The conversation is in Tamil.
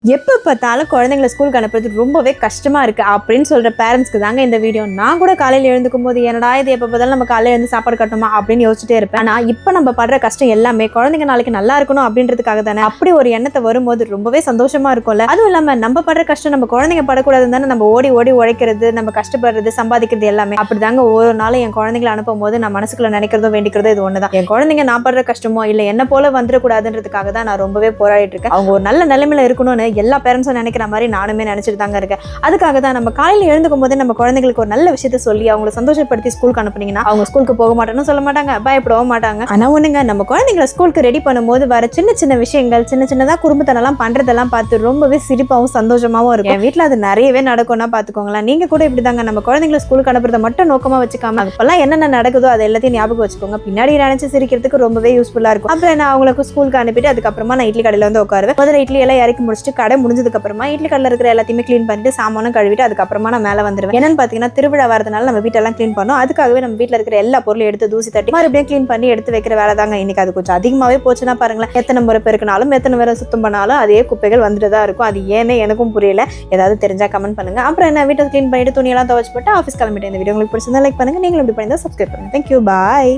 எப்போ பார்த்தாலும் குழந்தைங்களை ஸ்கூலுக்கு அனுப்புறது ரொம்பவே கஷ்டமா இருக்கு அப்படின்னு சொல்ற பேரண்ட்ஸ்க்கு தாங்க இந்த வீடியோ. நான் கூட காலையில் எழுந்துக்கும் போது என்னடா இது எப்போ பார்த்தாலும் நம்ம காலையில் எழுந்து சாப்பாடு கட்டணுமா அப்படின்னு யோசிச்சுட்டே இருப்பேன். ஆனால் இப்போ நம்ம படுற கஷ்டம் எல்லாமே குழந்தைங்க நாளைக்கு நல்லா இருக்கணும் அப்படின்றதுக்காக தானே. அப்படி ஒரு எண்ணத்தை வரும்போது ரொம்பவே சந்தோஷமா இருக்கும்ல. அதுவும் இல்லாமல் நம்ம படுற கஷ்டம் நம்ம குழந்தைங்க படக்கூடாதுன்னு தானே நம்ம ஓடி ஓடி உழைக்கிறது, நம்ம கஷ்டப்படுறது, சம்பாதிக்கிறது எல்லாமே. அப்படிதாங்க ஒவ்வொரு நாளும் என் குழந்தைங்களை அனுப்பும் போது நான் மனசுக்குள்ள நினைக்கிறதோ வேண்டிக்கிறதோ இது ஒண்ணுதான். என் குழந்தைங்க நான் படுற கஷ்டமோ இல்லை என்ன போல வந்துடக்கூடாதுன்றதுக்காக தான் நான் ரொம்பவே போராடிட்டு இருக்கேன். அவங்க ஒரு நல்ல நிலைமையில இருக்கணும்னு எல்லா பேரண்ட்ஸும் நினைக்கிற மாதிரி நானுமே நினைச்சிட்டு தாங்க இருக்கேன். அதுக்காக தான் நம்ம காலையில் எழுந்துக்கும் போது நம்ம குழந்தைங்களுக்கு ஒரு நல்ல விஷயத்த சொல்லி அவங்களை சந்தோஷப்படுத்தி ஸ்கூலுக்கு அனுப்புனீங்கன்னா அவங்க ஸ்கூலுக்கு போக மாட்டேன்னு சொல்ல மாட்டாங்க, பயப்படவும் மாட்டாங்க. ஆனா ஒண்ணுங்க, நம்ம குழந்தைங்களை ஸ்கூலுக்கு ரெடி பண்ணும்போது வர சின்ன சின்ன விஷயங்கள், சின்ன சின்னதா குடும்பத்தனெல்லாம் பண்றதெல்லாம் பார்த்து ரொம்பவே சிரிப்பாவும் சந்தோஷமாவும் இருக்கும். என் வீட்டுல அது நிறையவே நடக்கும்னா பாத்துக்கோங்களேன். நீங்க கூட இப்படிதாங்க நம்ம குழந்தைங்களை ஸ்கூலுக்கு அனுப்புறத மட்டும் நோக்கமா வச்சுக்காம அப்பெல்லாம் என்னென்ன நடக்குதோ அது எல்லாத்தையும் ஞாபகம் வச்சுக்கோங்க. பின்னாடி நினைச்சு சிரிக்கிறதுக்கு ரொம்பவே யூஸ்ஃபுல்லா இருக்கும். அப்புறம் நான் அவங்களுக்கு ஸ்கூலுக்கு அனுப்பிட்டு அதுக்கப்புறமா நான் இட்லி கடையில வந்து உட்காருவேன். முதல்ல இட்லி எல்லாம் இறக்கி முடிச்சுட்டு கடை முடிஞ்சதுக்கு அப்புறமா இட்லி கடையில் இருக்கிற எல்லாத்தையுமே க்ளீன் பண்ணிட்டு சாமானும் கழுவிட்டு அதுக்கப்புறமா நான் மேலே வந்துடுவேன். என்னன்னு பார்த்தீங்கன்னா திருவிழா வரதுனால நம்ம வீட்டெல்லாம் க்ளீன் பண்ணோம். அதுக்காகவே நம்ம வீட்டில் இருக்கிற எல்லா பொருளும் எடுத்து தூசி தட்டி மறுபடியும் க்ளீன் பண்ணி எடுத்து வைக்கிற வேலை தாங்க இன்னைக்கு. அது கொஞ்சம் அதிகமாகவே போச்சுன்னா பாருங்களேன், எத்தனை முறை பெருக்கினாலும் எத்தனை முறை சுத்தம் பண்ணாலும் அதே குப்பைகள் வந்துட்டு தான் இருக்கும். அது ஏன்னு எனக்கும் புரியல. ஏதாவது தெரிஞ்சா கமெண்ட் பண்ணுங்க. அப்புறம் என்ன வீட்டை க்ளீன் பண்ணிட்டு துணியெல்லாம் துவைச்சு போட்டு ஆஃபீஸ் கிளம்பிட்டு. இந்த வீடியோ உங்களுக்கு பிடிச்சிருந்தா லைக் பண்ணுங்க. நீங்களும் இப்படி பண்ணி தான் சப்ஸ்கிரைப் பண்ணுங்க. தேங்க்யூ, பாய்.